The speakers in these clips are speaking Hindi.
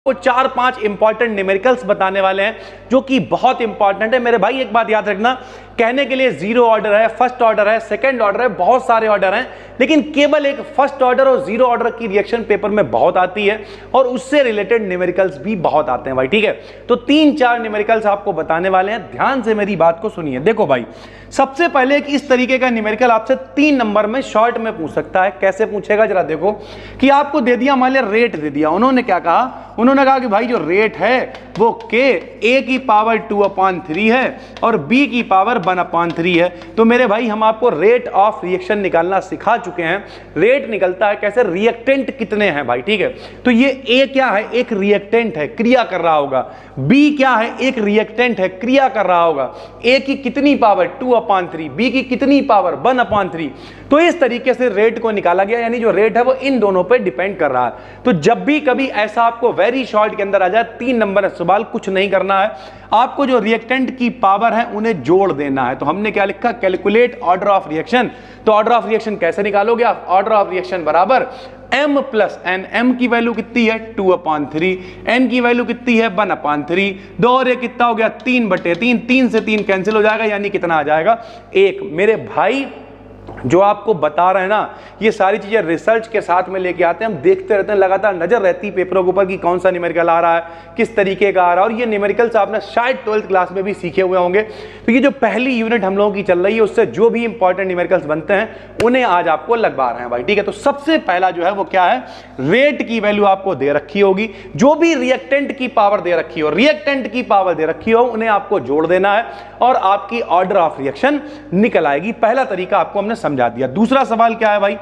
वो 4-5 इंपॉर्टेंट न्यूमेरिकल्स बताने वाले हैं जो कि बहुत इंपॉर्टेंट है मेरे भाई। एक बात याद रखना, कहने के लिए 0 ऑर्डर है, फर्स्ट ऑर्डर है, सेकंड ऑर्डर है, बहुत सारे ऑर्डर हैं, लेकिन केवल एक फर्स्ट ऑर्डर और 0 ऑर्डर की रिएक्शन पेपर में बहुत आती है और उससे रिलेटेड न्यूमेरिकल्स भी बहुत आते हैं भाई। ठीक है, तो 3-4 न्यूमेरिकल्स आपको बताने वाले हैं, ध्यान से मेरी बात को सुनिए। देखो भाई, सबसे पहले एक इस तरीके का न्यूमेरिकल आपसे 3 नंबर में शॉर्ट में पूछ सकता है। कैसे पूछेगा जरा देखो, कि आपको दे दिया, मान लिया रेट दे दिया, उन्होंने क्या कहा, उन्होंने कहा कि भाई जो रेट है वो k a की पावर 2/3 है और b की पावर 1/3 है। तो मेरे भाई हम आपको रेट ऑफ रिएक्शन निकालना सिखा चुके हैं। रेट निकलता है कैसे, रिएक्टेंट कितने हैं भाई। ठीक है, तो ये a क्या है, एक रिएक्टेंट है, क्रिया कर रहा होगा। b क्या है, एक रिएक्टेंट है, क्रिया कर रहा होगा। a की कितनी पावर 2/3, b की कितनी पावर 1/3। तो इस तरीके से रेट को निकाला गया, यानी जो रेट है वो इन दोनों पे डिपेंड कर रहा है। तो जब भी कभी ऐसा आपको वेरी शॉर्ट के अंदर आ जाए 3 नंबर सवाल, कुछ नहीं करना है, आपको जो रिएक्टेंट की पावर है उन्हें जोड़ देना है। तो हमने क्या लिखा, कैलकुलेट ऑर्डर ऑफ रिएक्शन। तो ऑर्डर ऑफ रिएक्शन कैसे निकालोगे आप, ऑर्डर ऑफ रिएक्शन बराबर m प्लस n। m की वैल्यू कितनी है 2/3, n की वैल्यू कितनी है 1/3, 2 और 1 कितना हो गया 3/3, 3 से 3 कैंसिल हो जाएगा, यानी कितना आ जाएगा 1। मेरे भाई जो आपको बता रहे हैं ना, ये सारी चीजें रिसर्च के साथ में लेके आते हैं, हम देखते रहते हैं, लगातार नजर रहती है पेपरों के ऊपर कि कौन सा न्यूमेरिकल आ रहा है, किस तरीके का आ रहा है। और ये न्यूमेरिकल्स आपने शायद 12th क्लास में भी सीखे हुए होंगे। तो ये जो पहली यूनिट हम लोगों की चल रही है, उससे जो भी इंपॉर्टेंट न्यूमेरिकल्स बनते हैं उन्हें आज आपको लगवा रहे हैं भाई। ठीक है, तो सबसे पहला जो है वो क्या है, रेट की वैल्यू आपको दे रखी होगी, जो भी रिएक्टेंट की पावर दे रखी हो, रिएक्टेंट की पावर दे रखी हो, उन्हें आपको जोड़ देना है और आपकी ऑर्डर ऑफ रिएक्शन निकल आएगी। पहला तरीका आपको हमने समझा दिया। दूसरा सवाल क्या है भाई,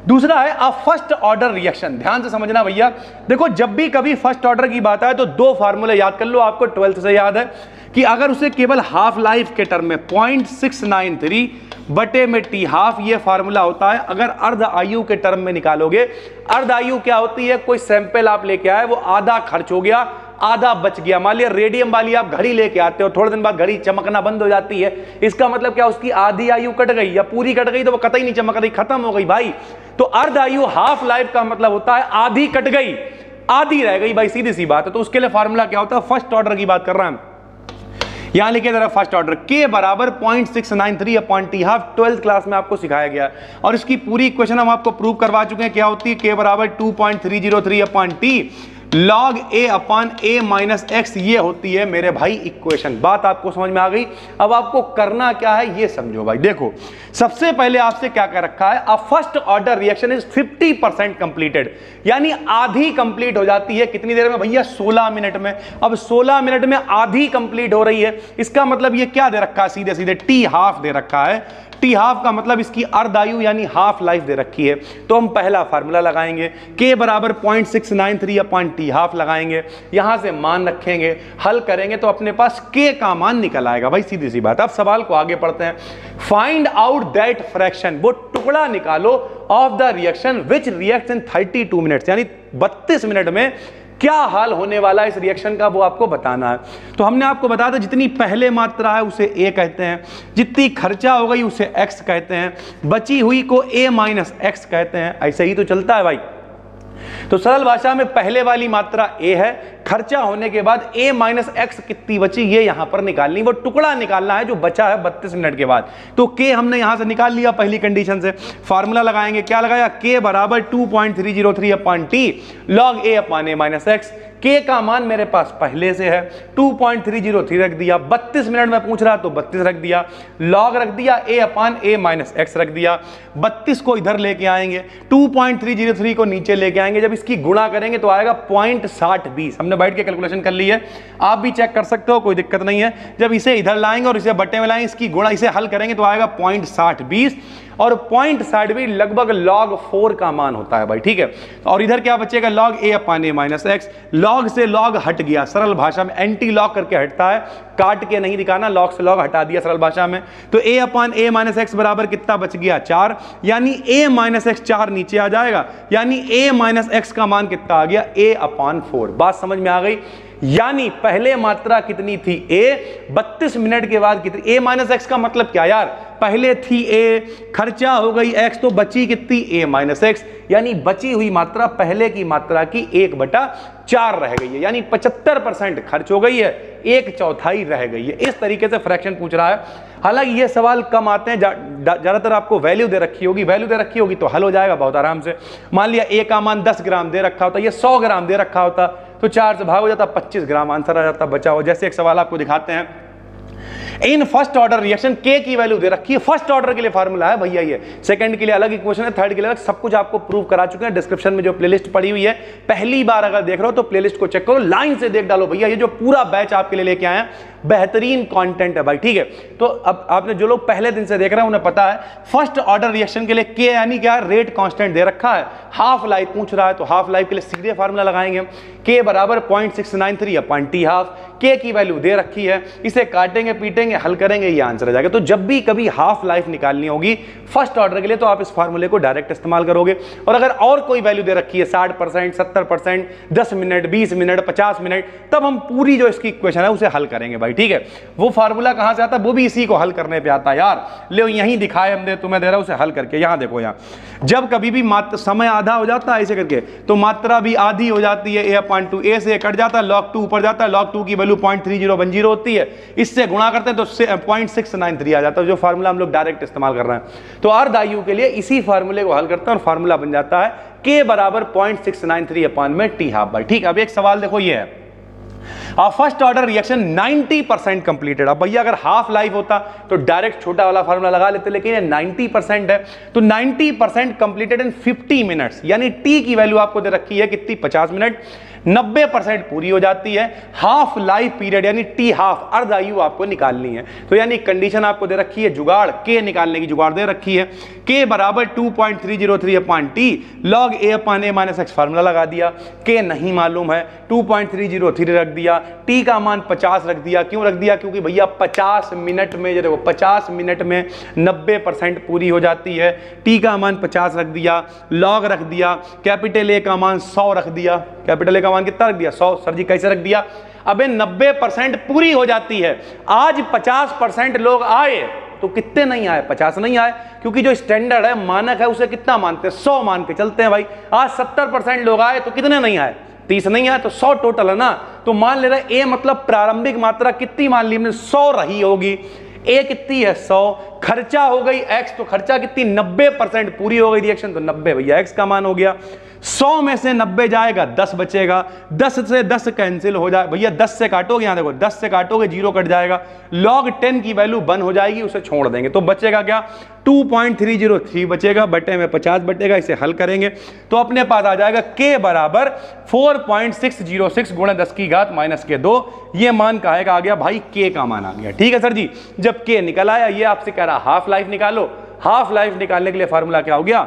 दूसरा है अ फर्स्ट ऑर्डर रिएक्शन। ध्यान से समझना भैया, देखो जब भी कभी फर्स्ट ऑर्डर की बात आए तो 2 फार्मूले याद कर लो, आपको 12th से याद है कि अगर उसे केवल हाफ लाइफ के टर्म में 0.693 बटे में t हाफ, ये फार्मूला होता है। अगर अर्ध आयु के टर्म में निकालोगे, अर्ध आयु क्या होती है, कोई सैंपल आप लेके आए, वो आधा खर्च हो गया, आधा बच गया। मान लिया रेडियम वाली आप घड़ी लेके आते हो, थोड़े दिन बाद घड़ी चमकना बंद हो जाती है, इसका मतलब क्या, उसकी आधी आयु कट गई या पूरी कट गई, तो वो कतई नहीं चमक रही, खत्म हो गई भाई। तो अर्ध आयु हाफ लाइफ का मतलब होता है आधी कट गई, आधी रह गई भाई, सीधी सी बात है। तो उसके लिए फार्मूला क्या होता है, फर्स्ट ऑर्डर की बात कर रहा है, यहां लिखे जरा फर्स्ट ऑर्डर, k बराबर 0.693/t हाफ। 12th क्लास में आपको सिखाया गया और इसकी पूरी इक्वेशन हम आपको प्रूव करवा चुके हैं। क्या होती है, k बराबर 2.303/t log a/a minus x, ये होती है मेरे भाई इक्वेशन। बात आपको समझ में आ गई। अब आपको करना क्या है ये समझो भाई। देखो सबसे पहले आपसे क्या कर रखा है, a first order reaction is 50% completed, यानी आधी कंप्लीट हो जाती है कितनी देर में भैया, 16 मिनट में। अब 16 मिनट में आधी कंप्लीट हो रही है, इसका मतलब ये क्या दे रखा है, सीधे सीधे t हाफ दे रखा है। टी हाफ का मतलब इसकी अर्ध आयु यानी हाफ लाइफ दे रखी है। तो हम पहला फार्मूला लगाएंगे, k बराबर 0.693/t हाफ लगाएंगे, यहां से मान रखेंगे, हल करेंगे तो अपने पास k का मान निकल आएगा भाई, सीधी सी बात। अब सवाल को आगे पढ़ते हैं। फाइंड आउट दैट फ्रैक्शन, वो टुकड़ा निकालो of the reaction which reacts in 32 minutes, यानी 32 मिनट में क्या हाल होने वाला है इस रिएक्शन का, वो आपको बताना है। तो हमने आपको बताया था जितनी पहले मात्रा है उसे a कहते हैं, जितनी खर्चा हो गई उसे x कहते हैं, बची हुई को a माइनस x कहते हैं। ऐसे ही तो चलता है भाई। तो सरल भाषा में पहले वाली मात्रा a है, खर्चा होने के बाद a माइनस x कितनी बची ये यहां पर निकालनी, वो टुकड़ा निकालना है जो बचा है 32 मिनट के बाद। तो k हमने यहां से निकाल लिया पहली कंडीशन से। फार्मूला लगाएंगे, क्या लगाया, k बराबर 2.303/t log a/a minus x। k का मान मेरे पास पहले से है, 2.303 रख दिया, 32 मिनट में पूछ रहा तो 32 रख दिया, log रख दिया, a/a माइनस x रख दिया। 32 को इधर लेके आएंगे, 2.303 को नीचे लेके आएंगे, जब इसकी गुणा करेंगे तो आएगा 0.6020। हमने बैठ के कैलकुलेशन कर ली है, आप भी चेक कर सकते हो, कोई दिक्कत नहीं है। जब इसे इधर लाएंगे और इसे बट्टे में लाएंगे, इसकी गुणा, इसे हल करेंगे तो आएगा 0.6020 और 0.6020 लगभग log 4 का मान होता है भाई। ठीक है, और इधर क्या बचेगा, log a/a minus x। log से log हट गया, सरल भाषा में एंटी लॉग करके हटता है, काट के नहीं दिखाना, log से log हटा दिया सरल भाषा में। तो a/a माइनस x बराबर कितना बच गया, 4, यानी a माइनस x 4 नीचे आ जाएगा, यानी a माइनस x का मान कितना आ गया, a/4। बात समझ में आ गई। यानी पहले मात्रा कितनी थी a, 32 मिनट के बाद कितनी a माइनस एक्स का मतलब क्या यार, पहले थी a, खर्चा हो गई x, तो बची कितनी a माइनस एक्स, यानी बची हुई मात्रा पहले की मात्रा की 1/4 रह गई है, यानी 75% खर्च हो गई है, 1/4 रह गई है। इस तरीके से फ्रैक्शन पूछ रहा है। हालांकि ये सवाल कम आते हैं, ज्यादातर आपको वैल्यू दे रखी होगी तो हल हो जाएगा बहुत आराम से। मान लिया a का मान 10 ग्राम दे रखा होता, ये 100 ग्राम दे रखा होता, तो 4 से भाग हो जाता, 25 ग्राम आंसर आ जाता बचा हो। जैसे एक सवाल आपको दिखाते हैं, इन फर्स्ट ऑर्डर रिएक्शन के की वैल्यू दे रखी है, फर्स्ट ऑर्डर के लिए फार्मूला है भैया, ये सेकंड के लिए अलग इक्वेशन है, थर्ड के लिए अलग, सब कुछ आपको प्रूव करा चुके हैं। डिस्क्रिप्शन में जो प्लेलिस्ट पड़ी हुई है, पहली बार अगर देख रहे हो तो प्लेलिस्ट को चेक करो, लाइन से देख डालो भैया, ये जो पूरा बैच आपके लिए लेके आए हैं बेहतरीन कंटेंट है भाई, ठीक है। तो अब आपने जो लोग पहले दिन से देख रहे हैं उन्हें पता है फर्स्ट ऑर्डर रिएक्शन के लिए के यानी क्या, रेट कांस्टेंट दे रखा है, हाफ लाइफ पूछ रहा है तो हाफ लाइफ के लिए सीधे फार्मूला लगाएंगे, के बराबर 0.693 अपॉन टी हाफ, के की वैल्यू दे रखी है, इसे काटेंगे पीटेंगे हल करेंगे, ये आंसर आ जाएगा। तो जब भी कभी हाफ लाइफ निकालनी होगी फर्स्ट ऑर्डर के लिए तो आप इस फार्मूले को डायरेक्ट इस्तेमाल करोगे, और अगर और कोई वैल्यू दे रखी है 60%, 70%, 10 मिनट, 20 मिनट, 50 मिनट, तब हम पूरी जो इसकी इक्वेशन है उसे हल करेंगे भाई, ठीक है। वो फार्मूला कहां से आता है, वो भी इसी को हल करने पे आता है यार। ले यहीं दिखाए हमने, तुम्हें दे रहा हूं उसे हल करके, यहां देखो, यहां जब कभी भी समय आधा हो जाता है ऐसे करके तो मात्रा भी आधी हो जाती है, a/2, a से कट जाता है, log 2 ऊपर जाता है, log 2 की वैल्यू 0.3010 होती है, इससे गुणा करते हैं तो 0.693 आ जाता है, जो फार्मूला हम लोग डायरेक्ट इस्तेमाल कर रहे हैं। तो अर्ध आयु के लिए इसी फार्मूले को हल करते हैं और फार्मूला बन जाता है k बराबर 0.693 अपॉन में टी हाफ बाई, ठीक है। अब एक सवाल देखो, ये है फर्स्ट ऑर्डर रिएक्शन 90% कंप्लीटेड। अब भैया अगर हाफ लाइफ होता तो डायरेक्ट छोटा वाला फार्मूला लगा लेते, लेकिन ये 90% है, तो 90% कंप्लीटेड इन 50 मिनट्स, यानी टी की वैल्यू आपको दे रखी है कितनी, 50 मिनट, 90% पूरी हो जाती है, हाफ लाइफ पीरियड यानी टी हाफ, अर्ध आयु आपको निकालनी है। तो यानी कंडीशन आपको दे रखी है, जुगाड़ के निकालने की जुगाड़ दे रखी है, के बराबर 2.303 upon T log a upon a minus x, formula लगा दिया, के नहीं मालूम है, 2.303 रख दिया, टी का मान 50 रख दिया। क्यों रख दिया, क्योंकि भैया 50 मिनट में, जो देखो 50 मिनट में 90% पूरी हो जाती है, टी का मान 50 रख दिया, लॉग रख दिया, कैपिटल ए का मान 100 रख दिया, कैपिटल ए का मान कितना रख दिया, 100। सर जी कैसे रख दिया, अबे 90% पूरी हो जाती है, आज 50% लोग आए तो कितने नहीं आए, 50 नहीं आए, क्योंकि जो स्टैंडर्ड है, मानक है, उसे कितना मानते हैं, 100 मान के चलते हैं भाई। आज 70% लोग आए तो कितने नहीं आए, 30 नहीं आए, तो 100 टोटल है ना। तो मान ले रहे ए मतलब प्रारंभिक मात्रा कितनी मान ली हमने, 100 रही होगी, ए कितनी है 100, खर्चा हो गई x, तो खर्चा कितनी 90% पूरी हो गई रिएक्शन, तो 90 भैया x का मान हो गया। 100 में से 90 जाएगा, 10 बचेगा, 10 से 10 कैंसिल हो जाए भैया, 10 से काटोगे, यहां देखो 10 से काटोगे 0 कट जाएगा, log 10 की वैल्यू 1 हो जाएगी, उसे छोड़ देंगे तो बचेगा क्या, 2.303 बचेगा, बटे में 50 बटेगा, इसे हल करेंगे तो अपने पास आ जाएगा k बराबर 4.606 गुणा 10 की घात माइनस के 2। ये मान कहे का आ गया भाई, k का मान आ गया, ठीक है सर जी। जब k निकल आया, ये आपसे कह रहा हाफ लाइफ निकालो, हाफ लाइफ निकालने के लिए फार्मूला क्या हो गया,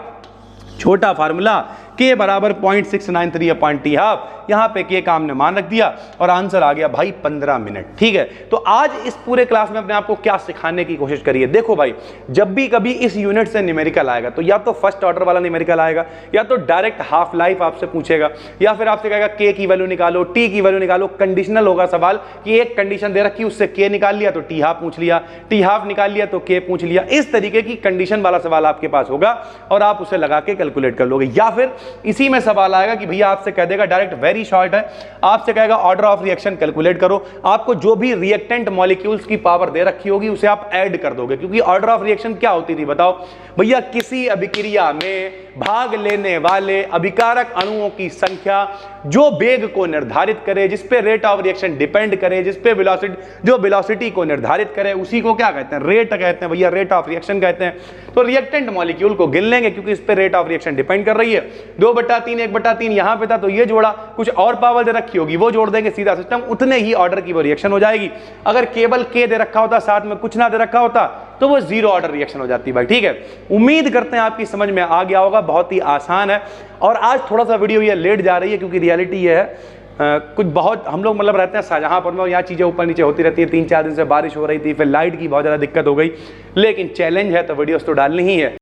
छोटा फार्मूला k बराबर 0.693 अपॉन टी हाफ, यहां पे k का हमने मान रख दिया और आंसर आ गया भाई 15 मिनट, ठीक है। तो आज इस पूरे क्लास में अपने आपको क्या सिखाने की कोशिश करिए, देखो भाई जब भी कभी इस यूनिट से न्यूमेरिकल आएगा तो या तो फर्स्ट ऑर्डर वाला न्यूमेरिकल आएगा, या तो डायरेक्ट हाफ लाइफ आपसे पूछेगा, या फिर आपसे कहेगा k की वैल्यू निकालो, t की वैल्यू निकालो, कंडीशनल होगा सवाल कि एक कंडीशन दे रखी, उससे k निकाल लिया तो टी हाफ पूछ लिया, टी हाफ निकाल लिया तो k पूछ लिया। इस तरीके की कंडीशन वाला सवाल आपके पास होगा और आप उसे लगा के कैलकुलेट कर लोगे। या फिर इसी में सवाल आएगा कि भैया आपसे कह देगा, डायरेक्ट वेरी शॉर्ट है, आपसे कहेगा ऑर्डर ऑफ रिएक्शन कैलकुलेट करो, आपको जो भी रिएक्टेंट मॉलिक्यूल्स की पावर दे रखी होगी उसे आप ऐड कर दोगे। क्योंकि ऑर्डर ऑफ रिएक्शन क्या होती थी बताओ भैया, किसी अभिक्रिया में भाग लेने वाले अभिकारक अणुओं की संख्या जो वेग को निर्धारित करे, जिस पे रेट ऑफ रिएक्शन डिपेंड करे, जिस पे वेलोसिटी, जो वेलोसिटी को निर्धारित करे, उसी को क्या कहते हैं, रेट कहते हैं भैया, रेट ऑफ रिएक्शन कहते हैं। तो रिएक्टेंट मॉलिक्यूल को गिन लेंगे क्योंकि इस पे रेट ऑफ रिएक्शन डिपेंड कर रही है। 2/3 1/3 यहां पे था तो ये जोड़ा, कुछ और पावर दे रखी होगी वो जोड़ देंगे, सीधा सिस्टम, उतने ही ऑर्डर की वो रिएक्शन हो जाएगी। अगर केवल के दे रखा होता, साथ में कुछ ना दे रखा होता, तो वो जीरो ऑर्डर रिएक्शन हो जाती भाई, ठीक है। उम्मीद करते हैं आपकी समझ में आ गया होगा, बहुत ही आसान है। और आज थोड़ा सा वीडियो ये लेट जा रही है क्योंकि रियलिटी ये है कुछ बहुत हम लोग मतलब रहते हैं शाहजहांपुर में, और यहाँ चीज़ें ऊपर नीचे होती रहती है। 3-4 दिन से बारिश हो रही थी, फिर लाइट की बहुत ज़्यादा दिक्कत हो गई, लेकिन चैलेंज है तो वीडियोस तो डालनी ही है।